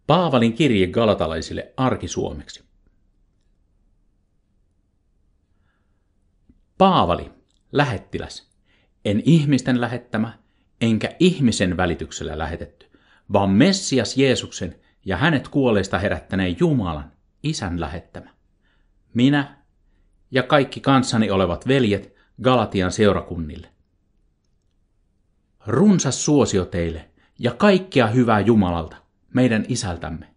Paavalin kirje galatalaisille arkisuomeksi. Paavali, lähettiläs, en ihmisten lähettämä, enkä ihmisen välityksellä lähetetty, vaan Messias Jeesuksen ja hänet kuolleista herättäneen Jumalan, Isän lähettämä. Minä ja kaikki kanssani olevat veljet Galatian seurakunnille. Runsas suosio teille ja kaikkea hyvää Jumalalta, meidän Isältämme,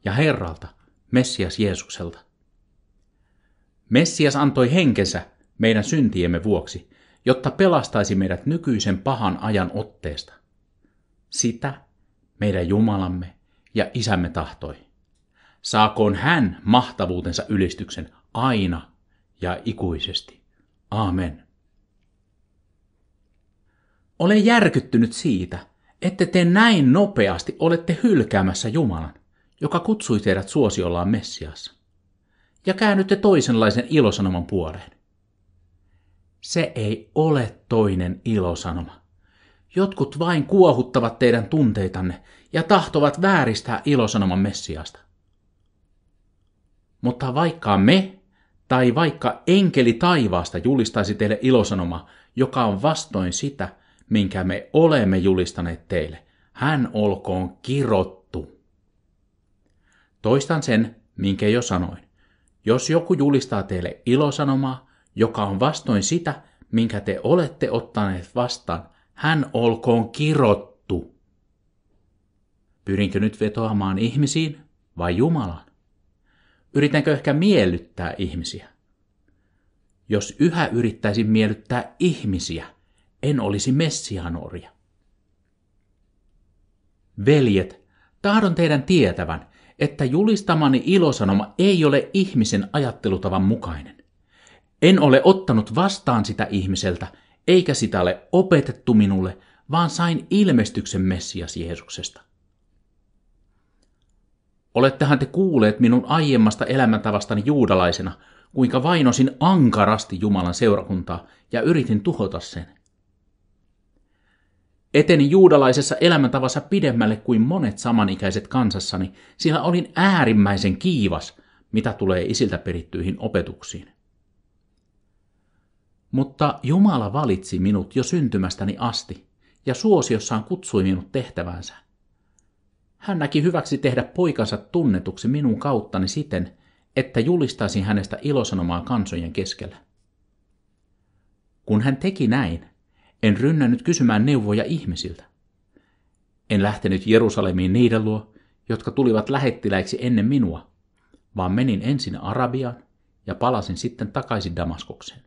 ja Herralta, Messias Jeesukselta. Messias antoi henkensä meidän syntiemme vuoksi, jotta pelastaisi meidät nykyisen pahan ajan otteesta. Sitä meidän Jumalamme ja Isämme tahtoi. Saakoon hän mahtavuutensa ylistyksen aina ja ikuisesti. Aamen. Olen järkyttynyt siitä, että te näin nopeasti olette hylkäämässä Jumalan, joka kutsui teidät suosiollaan Messiassa, ja käännytte toisenlaisen ilosanoman puoleen. Se ei ole toinen ilosanoma. Jotkut vain kuohuttavat teidän tunteitanne ja tahtovat vääristää ilosanoman Messiasta. Mutta vaikka me tai vaikka enkeli taivaasta julistaisi teille ilosanomaa, joka on vastoin sitä, minkä me olemme julistaneet teille, hän olkoon kirottu. Toistan sen, minkä jo sanoin. Jos joku julistaa teille ilosanomaa, joka on vastoin sitä, minkä te olette ottaneet vastaan, hän olkoon kirottu. Pyrinkö nyt vetoamaan ihmisiin vai Jumalaan? Yritänkö ehkä miellyttää ihmisiä? Jos yhä yrittäisin miellyttää ihmisiä, en olisi Messiaan orja. Veljet, tahdon teidän tietävän, että julistamani ilosanoma ei ole ihmisen ajattelutavan mukainen. En ole ottanut vastaan sitä ihmiseltä, eikä sitä ole opetettu minulle, vaan sain ilmestyksen Messias Jeesuksesta. Olettehan te kuulleet minun aiemmasta elämäntavastani juudalaisena, kuinka vainosin ankarasti Jumalan seurakuntaa ja yritin tuhota sen. Etenin juudalaisessa elämäntavassa pidemmälle kuin monet samanikäiset kansassani, sillä olin äärimmäisen kiivas, mitä tulee isiltä perittyihin opetuksiin. Mutta Jumala valitsi minut jo syntymästäni asti ja suosiossaan kutsui minut tehtävänsä. Hän näki hyväksi tehdä poikansa tunnetuksi minun kauttani siten, että julistaisin hänestä ilosanomaa kansojen keskellä. Kun hän teki näin, en rynnännyt kysymään neuvoja ihmisiltä. En lähtenyt Jerusalemiin niiden luo, jotka tulivat lähettiläiksi ennen minua, vaan menin ensin Arabiaan ja palasin sitten takaisin Damaskokseen.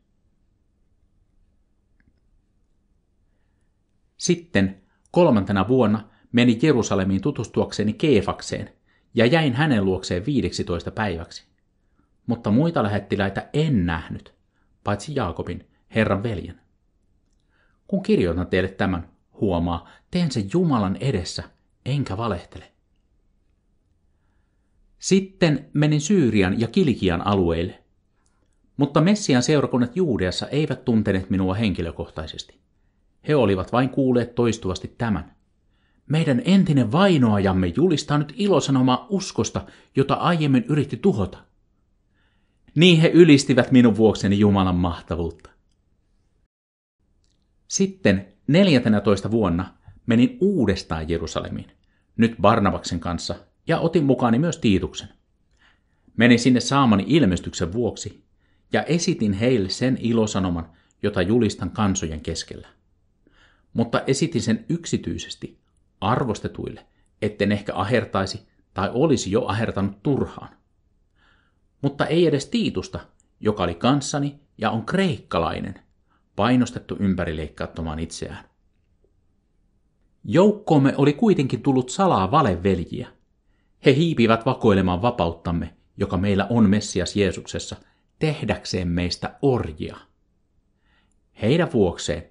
Sitten 3. vuonna menin Jerusalemiin tutustuakseni Keefakseen ja jäin hänen luokseen 15 päiväksi. Mutta muita lähettiläitä en nähnyt, paitsi Jaakobin, Herran veljen. Kun kirjoitan teille tämän, huomaa, teen sen Jumalan edessä, enkä valehtele. Sitten menin Syyrian ja Kilikian alueille, mutta Messian seurakunnat Juudeassa eivät tunteneet minua henkilökohtaisesti. He olivat vain kuulleet toistuvasti tämän. Meidän entinen vainoajamme julistaa nyt ilosanomaa uskosta, jota aiemmin yritti tuhota. Niin he ylistivät minun vuokseni Jumalan mahtavuutta. Sitten 14. vuonna menin uudestaan Jerusalemiin, nyt Barnabaksen kanssa, ja otin mukaani myös Tiituksen. Menin sinne saamani ilmestyksen vuoksi, ja esitin heille sen ilosanoman, jota julistan kansojen keskellä. Mutta esitin sen yksityisesti, arvostetuille, etten ehkä ahertaisi tai olisi jo ahertanut turhaan. Mutta ei edes Tiitusta, joka oli kanssani ja on kreikkalainen, painostettu ympärileikkauttamaan itseään. Joukkoomme oli kuitenkin tullut salaa valeveljiä. He hiipivät vakoilemaan vapauttamme, joka meillä on Messias Jeesuksessa, tehdäkseen meistä orjia. Heidän vuokseen,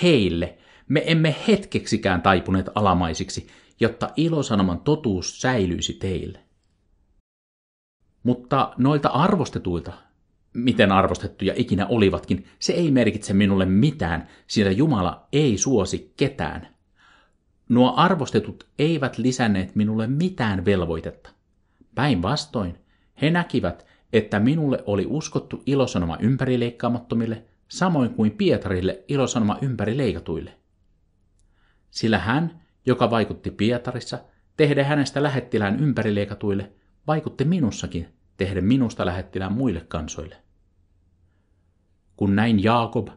heille, me emme hetkeksikään taipuneet alamaisiksi, jotta ilosanoman totuus säilyisi teille. Mutta noilta arvostetuilta, miten arvostettuja ikinä olivatkin, se ei merkitse minulle mitään, sillä Jumala ei suosi ketään. Nuo arvostetut eivät lisänneet minulle mitään velvoitetta. Päinvastoin he näkivät, että minulle oli uskottu ilosanoma ympärileikkaamattomille, samoin kuin Pietarille ilosanoma ympärileikatuille. Sillä hän, joka vaikutti Pietarissa, tehdä hänestä lähettilään ympärileikatuille, vaikutti minussakin tehdä minusta lähettilään muille kansoille. Kun näin Jaakob,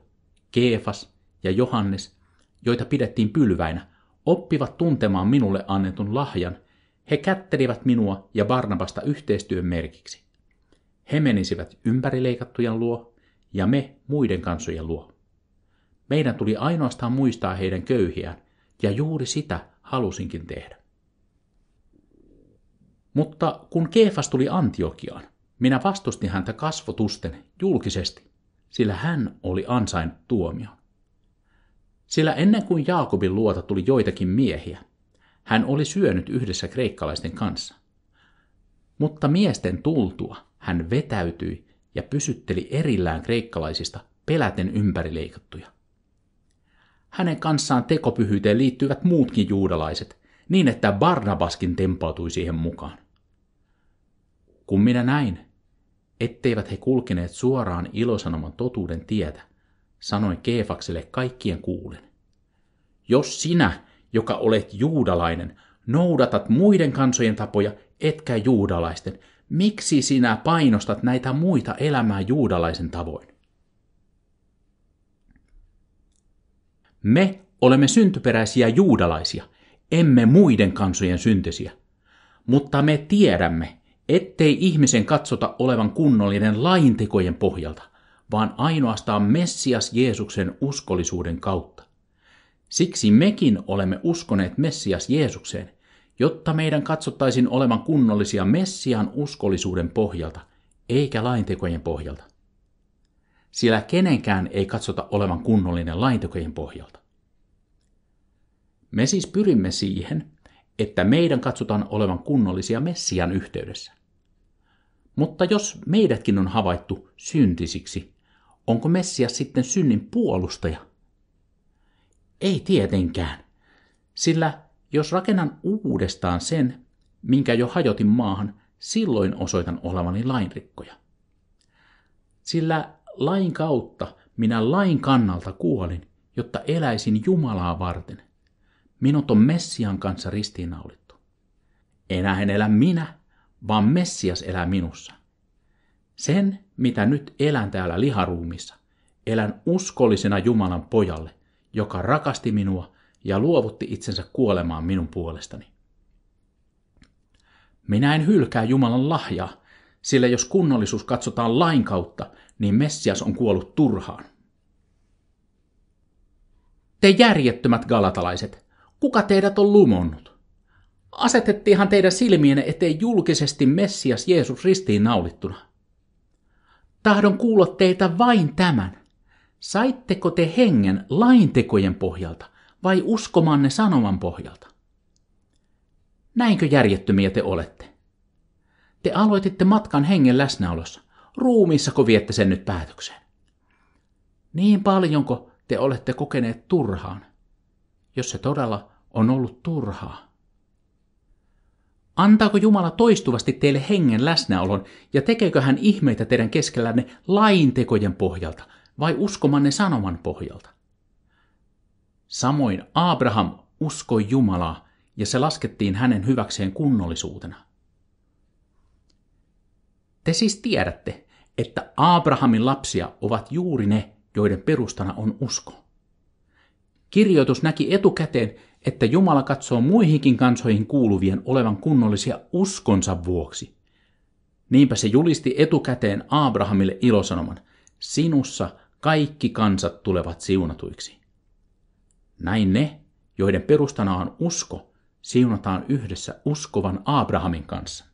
Keefas ja Johannes, joita pidettiin pylväinä, oppivat tuntemaan minulle annetun lahjan, he kättelivät minua ja Barnabasta yhteistyön merkiksi. He menisivät ympärileikattujen luo ja me muiden kansojen luo. Meidän tuli ainoastaan muistaa heidän köyhiään, ja juuri sitä halusinkin tehdä. Mutta kun Keefas tuli Antiokiaan, minä vastustin häntä kasvotusten julkisesti, sillä hän oli ansainnut tuomion. Sillä ennen kuin Jaakobin luota tuli joitakin miehiä, hän oli syönyt yhdessä kreikkalaisten kanssa. Mutta miesten tultua hän vetäytyi ja pysytteli erillään kreikkalaisista peläten ympärileikattuja. Hänen kanssaan tekopyhyyteen liittyvät muutkin juudalaiset, niin että Barnabaskin tempautui siihen mukaan. Kun minä näin, etteivät he kulkeneet suoraan ilosanoman totuuden tietä, sanoin Keefakselle kaikkien kuulen. Jos sinä, joka olet juudalainen, noudatat muiden kansojen tapoja, etkä juudalaisten, miksi sinä painostat näitä muita elämään juudalaisen tavoin? Me olemme syntyperäisiä juudalaisia, emme muiden kansojen syntyisiä, mutta me tiedämme, ettei ihmisen katsota olevan kunnollinen laintekojen pohjalta, vaan ainoastaan Messias Jeesuksen uskollisuuden kautta. Siksi mekin olemme uskoneet Messias Jeesukseen, jotta meidän katsottaisiin olevan kunnollisia Messian uskollisuuden pohjalta, eikä laintekojen pohjalta. Sillä kenenkään ei katsota olevan kunnollinen laintekojen pohjalta. Me siis pyrimme siihen, että meidän katsotaan olevan kunnollisia Messian yhteydessä. Mutta jos meidätkin on havaittu syntisiksi, onko Messias sitten synnin puolustaja? Ei tietenkään, sillä jos rakennan uudestaan sen, minkä jo hajotin maahan, silloin osoitan olevani lainrikkoja. Sillä lain kautta minä lain kannalta kuolin, jotta eläisin Jumalaa varten. Minut on Messian kanssa ristiinnaulittu. Enää en elä minä, vaan Messias elää minussa. Sen, mitä nyt elän täällä liharuumissa, elän uskollisena Jumalan pojalle, joka rakasti minua ja luovutti itsensä kuolemaan minun puolestani. Minä en hylkää Jumalan lahjaa, sillä jos kunnollisuus katsotaan lain kautta, niin Messias on kuollut turhaan. Te järjettömät galatalaiset, kuka teidät on lumonnut? Asetettiinhan teidän silmienne eteen julkisesti Messias Jeesus ristiin naulittuna. Tahdon kuulla teiltä vain tämän. Saitteko te hengen laintekojen pohjalta vai uskomanne sanoman pohjalta? Näinkö järjettömiä te olette? Te aloititte matkan hengen läsnäolossa. Ruumiissako viette sen nyt päätökseen? Niin paljonko te olette kokeneet turhaan, jos se todella on ollut turhaa? Antaako Jumala toistuvasti teille hengen läsnäolon ja tekeekö hän ihmeitä teidän keskellänne laintekojen pohjalta vai uskomanne sanoman pohjalta? Samoin Abraham uskoi Jumalaa ja se laskettiin hänen hyväkseen kunnollisuutena. Te siis tiedätte, että Abrahamin lapsia ovat juuri ne, joiden perustana on usko. Kirjoitus näki etukäteen, että Jumala katsoo muihinkin kansoihin kuuluvien olevan kunnollisia uskonsa vuoksi. Niinpä se julisti etukäteen Abrahamille ilosanoman, sinussa kaikki kansat tulevat siunatuiksi. Näin ne, joiden perustana on usko, siunataan yhdessä uskovan Abrahamin kanssa.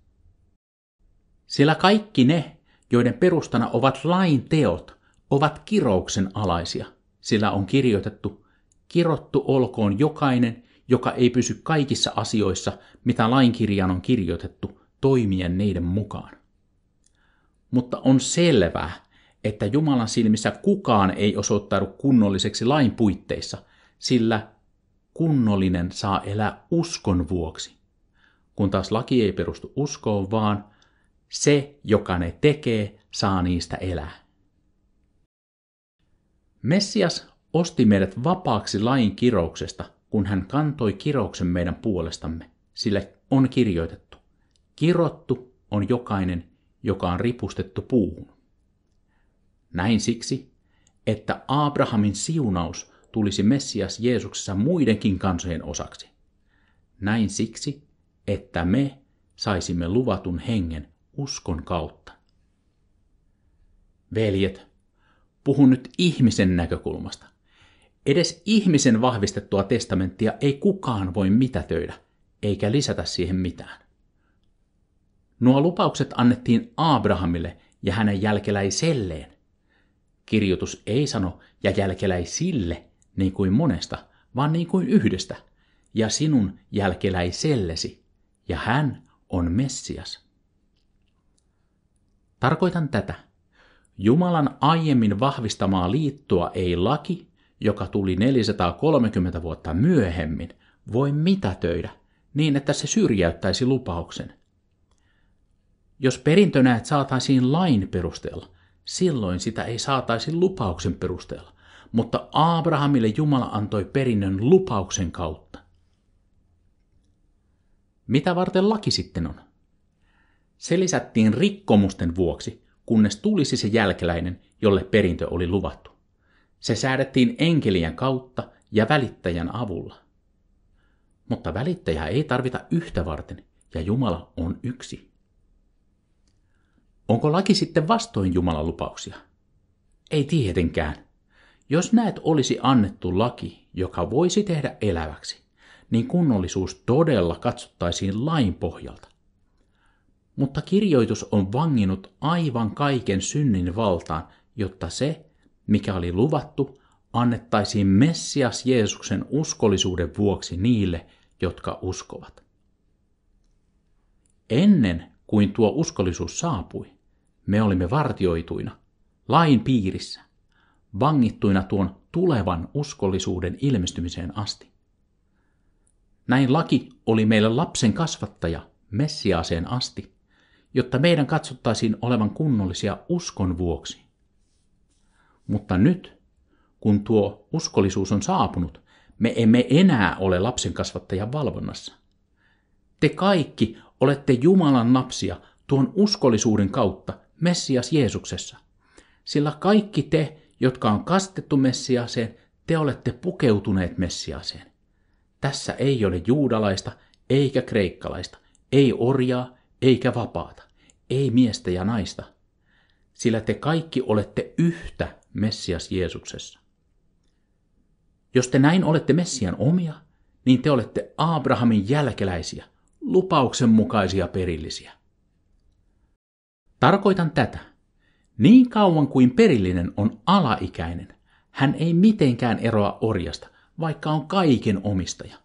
Sillä kaikki ne, joiden perustana ovat lain teot, ovat kirouksen alaisia, sillä on kirjoitettu, kirottu olkoon jokainen, joka ei pysy kaikissa asioissa, mitä lainkirjaan on kirjoitettu, toimien neiden mukaan. Mutta on selvää, että Jumalan silmissä kukaan ei osoittaudu kunnolliseksi lain puitteissa, sillä kunnollinen saa elää uskon vuoksi, kun taas laki ei perustu uskoon, vaan se, joka ne tekee, saa niistä elää. Messias osti meidät vapaaksi lain kirouksesta, kun hän kantoi kirouksen meidän puolestamme, sille on kirjoitettu. Kirottu on jokainen, joka on ripustettu puuhun. Näin siksi, että Abrahamin siunaus tulisi Messias Jeesuksessa muidenkin kansojen osaksi. Näin siksi, että me saisimme luvatun hengen uskon kautta. Veljet, puhun nyt ihmisen näkökulmasta. Edes ihmisen vahvistettua testamenttia ei kukaan voi mitätöidä, eikä lisätä siihen mitään. Nuo lupaukset annettiin Abrahamille ja hänen jälkeläiselleen. Kirjoitus ei sano ja jälkeläisille niin kuin monesta, vaan niin kuin yhdestä, ja sinun jälkeläisellesi, ja hän on Messias. Tarkoitan tätä. Jumalan aiemmin vahvistamaa liittoa ei laki, joka tuli 430 vuotta myöhemmin, voi mitätöidä niin, että se syrjäyttäisi lupauksen. Jos perintönäet saataisiin lain perusteella, silloin sitä ei saataisi lupauksen perusteella, mutta Abrahamille Jumala antoi perinnön lupauksen kautta. Mitä varten laki sitten on? Se lisättiin rikkomusten vuoksi, kunnes tulisi se jälkeläinen, jolle perintö oli luvattu. Se säädettiin enkelien kautta ja välittäjän avulla. Mutta välittäjää ei tarvita yhtä varten, ja Jumala on yksi. Onko laki sitten vastoin Jumalan lupauksia? Ei tietenkään. Jos näet olisi annettu laki, joka voisi tehdä eläväksi, niin kunnollisuus todella katsottaisiin lain pohjalta. Mutta kirjoitus on vanginnut aivan kaiken synnin valtaan, jotta se, mikä oli luvattu, annettaisiin Messias Jeesuksen uskollisuuden vuoksi niille, jotka uskovat. Ennen kuin tuo uskollisuus saapui, me olimme vartioituina, lain piirissä, vangittuina tuon tulevan uskollisuuden ilmestymiseen asti. Näin laki oli meille lapsen kasvattaja Messiaaseen asti, jotta meidän katsottaisiin olevan kunnollisia uskon vuoksi. Mutta nyt, kun tuo uskollisuus on saapunut, me emme enää ole lapsen kasvattajan valvonnassa. Te kaikki olette Jumalan lapsia tuon uskollisuuden kautta Messias Jeesuksessa, sillä kaikki te, jotka on kastettu Messiaaseen, te olette pukeutuneet Messiaaseen. Tässä ei ole juudalaista eikä kreikkalaista, ei orjaa eikä vapaata, ei miestä ja naista, sillä te kaikki olette yhtä Messias Jeesuksessa. Jos te näin olette Messian omia, niin te olette Abrahamin jälkeläisiä, lupauksen mukaisia perillisiä. Tarkoitan tätä. Niin kauan kuin perillinen on alaikäinen, hän ei mitenkään eroa orjasta, vaikka on kaiken omistaja.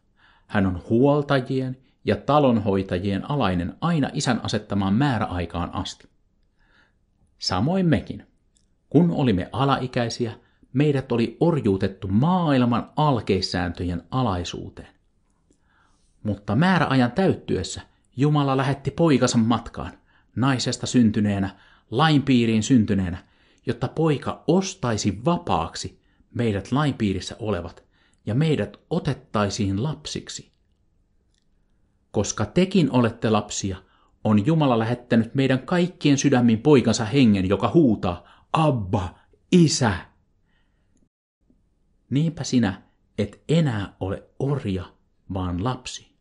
Hän on huoltajien ja talonhoitajien alainen aina isän asettamaan määräaikaan asti. Samoin mekin. Kun olimme alaikäisiä, meidät oli orjuutettu maailman alkeissääntöjen alaisuuteen. Mutta määräajan täyttyessä Jumala lähetti poikansa matkaan, naisesta syntyneenä, lain piiriin syntyneenä, jotta poika ostaisi vapaaksi meidät lain piirissä olevat ja meidät otettaisiin lapsiksi. Koska tekin olette lapsia, on Jumala lähettänyt meidän kaikkien sydämin poikansa hengen, joka huutaa, Abba, Isä. Niinpä sinä et enää ole orja, vaan lapsi.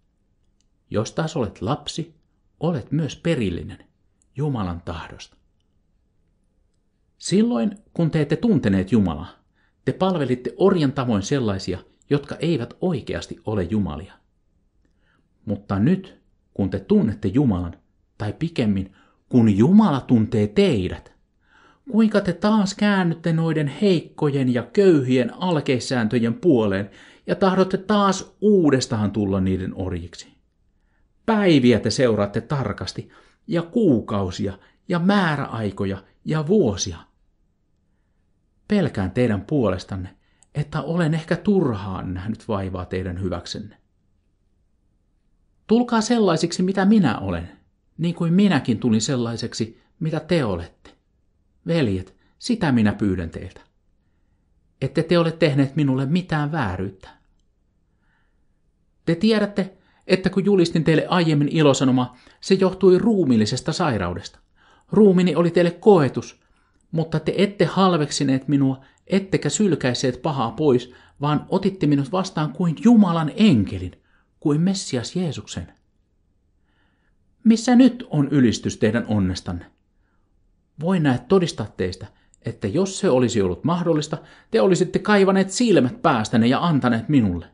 Jos taas olet lapsi, olet myös perillinen Jumalan tahdosta. Silloin, kun te ette tunteneet Jumalaa, te palvelitte orjan tavoin sellaisia, jotka eivät oikeasti ole jumalia. Mutta nyt, kun te tunnette Jumalan, tai pikemmin, kun Jumala tuntee teidät, kuinka te taas käännytte noiden heikkojen ja köyhien alkeissääntöjen puoleen ja tahdotte taas uudestaan tulla niiden orjiksi. Päiviä te seuraatte tarkasti, ja kuukausia, ja määräaikoja, ja vuosia. Pelkään teidän puolestanne, että olen ehkä turhaan nähnyt vaivaa teidän hyväksenne. Tulkaa sellaisiksi, mitä minä olen, niin kuin minäkin tulin sellaiseksi, mitä te olette. Veljet, sitä minä pyydän teiltä. Ette te ole tehneet minulle mitään vääryyttä. Te tiedätte, että kun julistin teille aiemmin ilosanoma, se johtui ruumiillisesta sairaudesta. Ruumini oli teille koetus, mutta te ette halveksineet minua, ettekä sylkäiseet pahaa pois, vaan otitte minut vastaan kuin Jumalan enkelin, kuin Messias Jeesuksen. Missä nyt on ylistys teidän onnestanne? Voin näet todistaa teistä, että jos se olisi ollut mahdollista, te olisitte kaivaneet silmät päästänne ja antaneet minulle.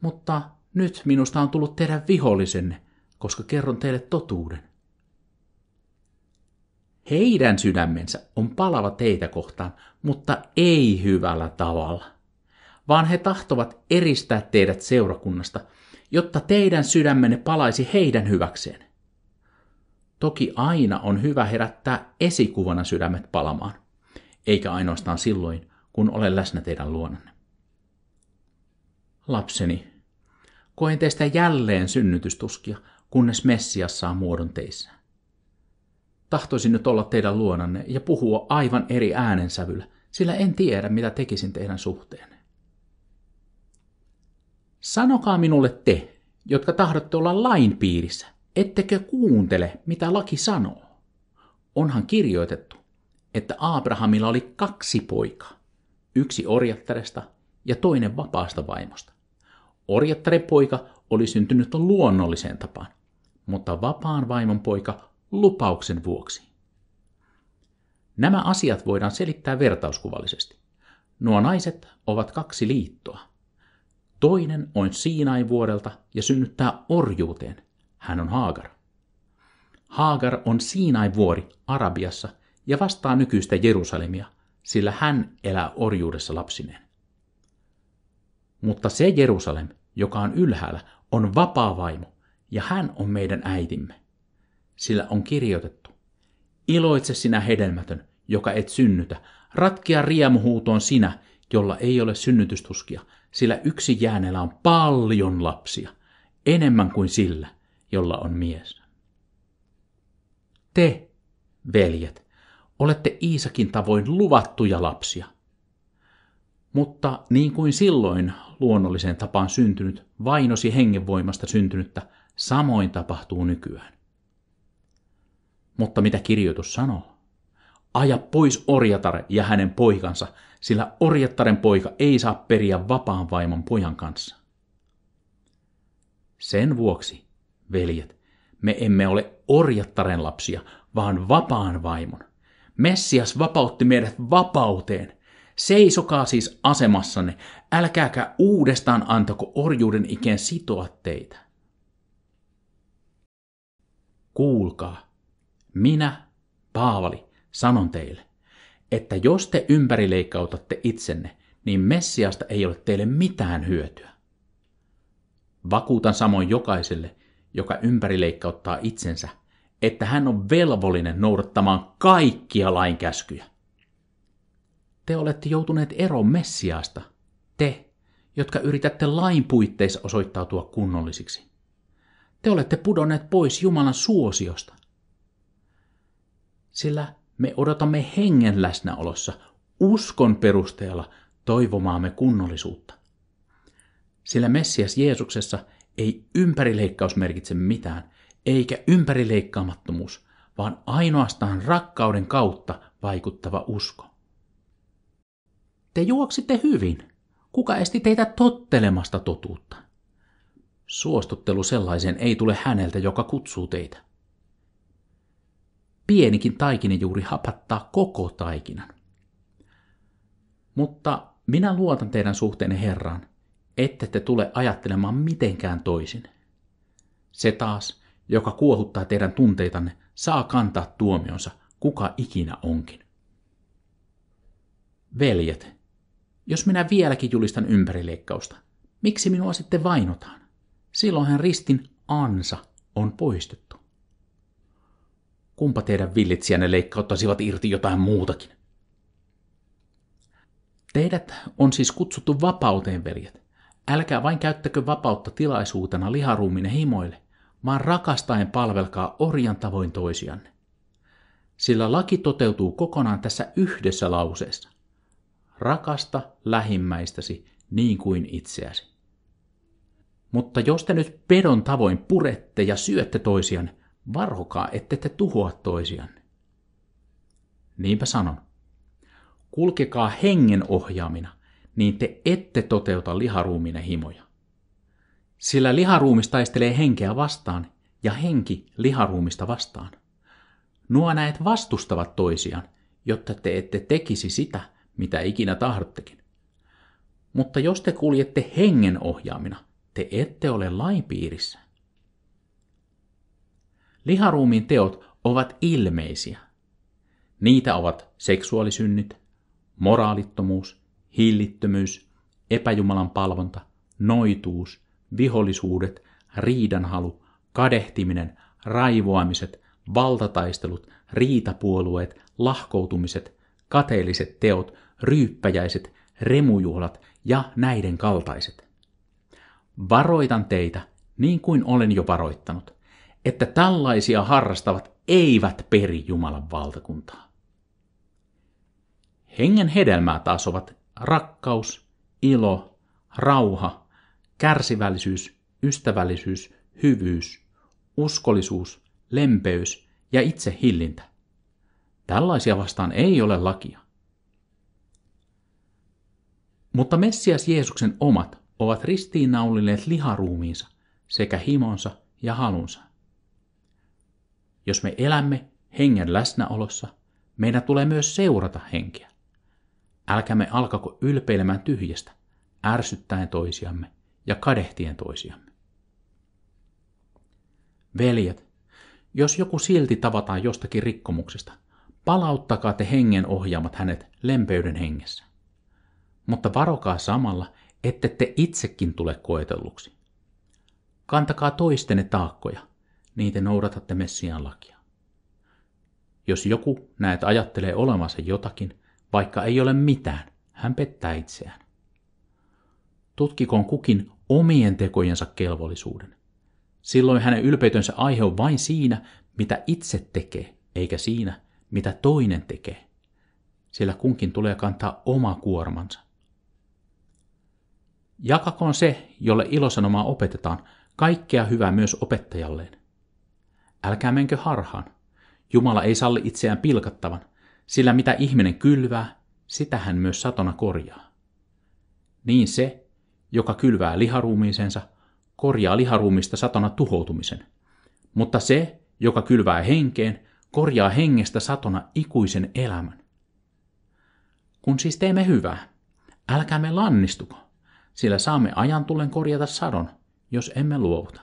Mutta nyt minusta on tullut teidän vihollisenne, koska kerron teille totuuden. Heidän sydämensä on palava teitä kohtaan, mutta ei hyvällä tavalla, vaan he tahtovat eristää teidät seurakunnasta, jotta teidän sydämenne palaisi heidän hyväkseen. Toki aina on hyvä herättää esikuvana sydämet palamaan, eikä ainoastaan silloin, kun olen läsnä teidän luonanne. Lapseni, koen teistä jälleen synnytystuskia, kunnes Messias saa muodon teissä. Tahtoisin nyt olla teidän luonanne ja puhua aivan eri äänensävyllä, sillä en tiedä, mitä tekisin teidän suhteenne. Sanokaa minulle te, jotka tahdotte olla lain piirissä, ettekö kuuntele, mitä laki sanoo? Onhan kirjoitettu, että Abrahamilla oli 2 poikaa, yksi orjattaresta ja toinen vapaasta vaimosta. Orjattaren poika oli syntynyt luonnolliseen tapaan, mutta vapaan vaimon poika lupauksen vuoksi. Nämä asiat voidaan selittää vertauskuvallisesti. Nuo naiset ovat 2 liittoa. Toinen on Siinain vuorelta ja synnyttää orjuuteen. Hän on Haagar. Haagar on Siinain vuori Arabiassa ja vastaa nykyistä Jerusalemia, sillä hän elää orjuudessa lapsineen. Mutta se Jerusalem, joka on ylhäällä, on vapaa vaimo, ja hän on meidän äitimme. Sillä on kirjoitettu, iloitse sinä hedelmätön, joka et synnytä, ratkea riemuhuutoon sinä, jolla ei ole synnytystuskia, sillä yksi jääneellä on paljon lapsia, enemmän kuin sillä, jolla on mies. Te, veljet, olette Iisakin tavoin luvattuja lapsia. Mutta niin kuin silloin luonnolliseen tapaan syntynyt vainosi hengenvoimasta syntynyttä, samoin tapahtuu nykyään. Mutta mitä kirjoitus sanoo? Aja pois orjatar ja hänen poikansa, sillä orjattaren poika ei saa periä vapaan vaimon pojan kanssa. Sen vuoksi, veljet, me emme ole orjattaren lapsia, vaan vapaan vaimon. Messias vapautti meidät vapauteen. Seisokaa siis asemassanne, älkääkä uudestaan antako orjuuden ikeen sitoa teitä. Kuulkaa, minä, Paavali, sanon teille, että jos te ympärileikkautatte itsenne, niin Messiasta ei ole teille mitään hyötyä. Vakuutan samoin jokaiselle, joka ympärileikkauttaa itsensä, että hän on velvollinen noudattamaan kaikkia lain käskyjä. Te olette joutuneet eroon Messiaasta, te, jotka yritätte lain puitteissa osoittautua kunnollisiksi. Te olette pudonneet pois Jumalan suosiosta. Sillä me odotamme hengen läsnäolossa uskon perusteella toivomaamme kunnollisuutta. Sillä Messias Jeesuksessa ei ympärileikkaus merkitse mitään, eikä ympärileikkaamattomuus, vaan ainoastaan rakkauden kautta vaikuttava usko. Te juoksitte hyvin. Kuka esti teitä tottelemasta totuutta? Suostuttelu sellaiseen ei tule häneltä, joka kutsuu teitä. Pienikin taikinejuuri hapattaa koko taikinan. Mutta minä luotan teidän suhteenne Herraan, ette te tule ajattelemaan mitenkään toisin. Se taas, joka kuohuttaa teidän tunteitanne, saa kantaa tuomionsa, kuka ikinä onkin. Veljet, jos minä vieläkin julistan ympärileikkausta, miksi minua sitten vainotaan? Silloinhan ristin ansa on poistettu. Kumpa teidän villitsijänne leikkauttaisivat irti jotain muutakin? Teidät on siis kutsuttu vapauteen, veljet. Älkää vain käyttäkö vapautta tilaisuutena liharuumiinne himoille, vaan rakastaen palvelkaa orjan tavoin toisianne. Sillä laki toteutuu kokonaan tässä yhdessä lauseessa. Rakasta lähimmäistäsi niin kuin itseäsi. Mutta jos te nyt pedon tavoin purette ja syötte toisianne, varokaa, ette te tuhoa toisianne. Niinpä sanon. Kulkekaa hengen ohjaamina, niin te ette toteuta liharuumiinne himoja. Sillä liharuumis taistelee henkeä vastaan ja henki liharuumista vastaan. Nuo näet vastustavat toisiaan, jotta te ette tekisi sitä, mitä ikinä tahdottekin. Mutta jos te kuljette hengen ohjaamina, te ette ole lain piirissä. Liharuumiin teot ovat ilmeisiä. Niitä ovat seksuaalisynnit, moraalittomuus, hillittömyys, epäjumalan palvonta, noituus, vihollisuudet, riidanhalu, kadehtiminen, raivoamiset, valtataistelut, riitapuolueet, lahkoutumiset, kateelliset teot, ryyppäjäiset, remujuhlat ja näiden kaltaiset. Varoitan teitä, niin kuin olen jo varoittanut, että tällaisia harrastavat eivät peri Jumalan valtakuntaa. Hengen hedelmää taas ovat rakkaus, ilo, rauha, kärsivällisyys, ystävällisyys, hyvyys, uskollisuus, lempeys ja itsehillintä. Tällaisia vastaan ei ole lakia. Mutta Messias Jeesuksen omat ovat ristiinnaulilleet liharuumiinsa sekä himonsa ja halunsa. Jos me elämme hengen läsnäolossa, meidän tulee myös seurata henkeä. Älkäämme alkako ylpeilemään tyhjästä, ärsyttäen toisiamme ja kadehtien toisiamme. Veljet, jos joku silti tavataan jostakin rikkomuksesta, palauttakaa te hengen ohjaamat hänet lempeyden hengessä. Mutta varokaa samalla, ette te itsekin tule koetelluksi. Kantakaa toistenne taakkoja, niin te noudatatte Messiaan lakia. Jos joku näet ajattelee olevansa jotakin, vaikka ei ole mitään, hän pettää itseään. Tutkikoon kukin omien tekojensa kelvollisuuden. Silloin hänen ylpeytensä aihe on vain siinä, mitä itse tekee, eikä siinä, mitä toinen tekee. Sillä kunkin tulee kantaa oma kuormansa. Jakakoon se, jolle ilosanomaa opetetaan, kaikkea hyvää myös opettajalleen. Älkää menkö harhaan. Jumala ei salli itseään pilkattavan, sillä mitä ihminen kylvää, sitä hän myös satona korjaa. Niin se, joka kylvää liharuumiisensa, korjaa liharuumista satona tuhoutumisen. Mutta se, joka kylvää henkeen, korjaa hengestä satona ikuisen elämän. Kun siis teemme hyvää, älkäämme lannistuko, sillä saamme ajan tullen korjata sadon, jos emme luovuta.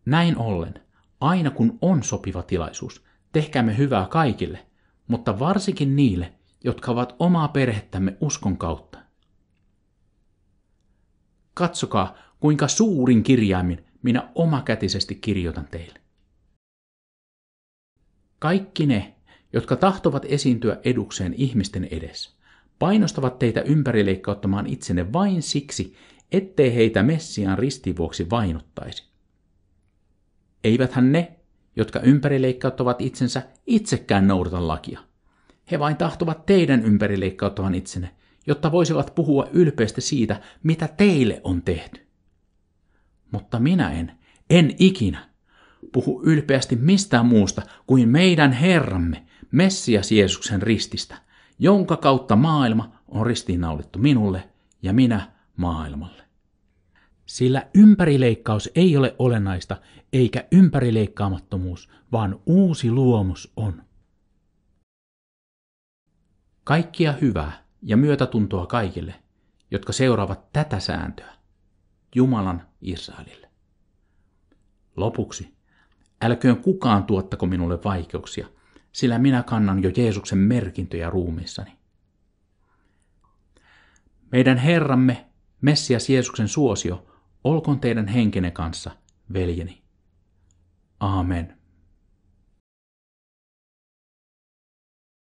Näin ollen, aina kun on sopiva tilaisuus, tehkäämme hyvää kaikille, mutta varsinkin niille, jotka ovat omaa perhettämme uskon kautta. Katsokaa, kuinka suurin kirjaimin minä omakätisesti kirjoitan teille. Kaikki ne, jotka tahtovat esiintyä edukseen ihmisten edessä, painostavat teitä ympärileikkauttamaan itsenne vain siksi, ettei heitä Messiaan ristin vuoksi vainottaisi. Eiväthän ne, jotka ympärileikkauttavat itsensä, itsekään noudata lakia. He vain tahtovat teidän ympärileikkauttavan itsenne, jotta voisivat puhua ylpeästi siitä, mitä teille on tehty. Mutta minä en ikinä puhu ylpeästi mistään muusta kuin meidän Herramme, Messias Jeesuksen rististä, jonka kautta maailma on ristiinnaulittu minulle ja minä maailmalle. Sillä ympärileikkaus ei ole olennaista, eikä ympärileikkaamattomuus, vaan uusi luomus on. Kaikkia hyvää ja myötätuntoa kaikille, jotka seuraavat tätä sääntöä, Jumalan Israelille. Lopuksi, älköön kukaan tuottako minulle vaikeuksia, sillä minä kannan jo Jeesuksen merkintöjä ruumiissani. Meidän Herramme, Messias Jeesuksen suosio, olkoon teidän henkenne kanssa, veljeni. Aamen.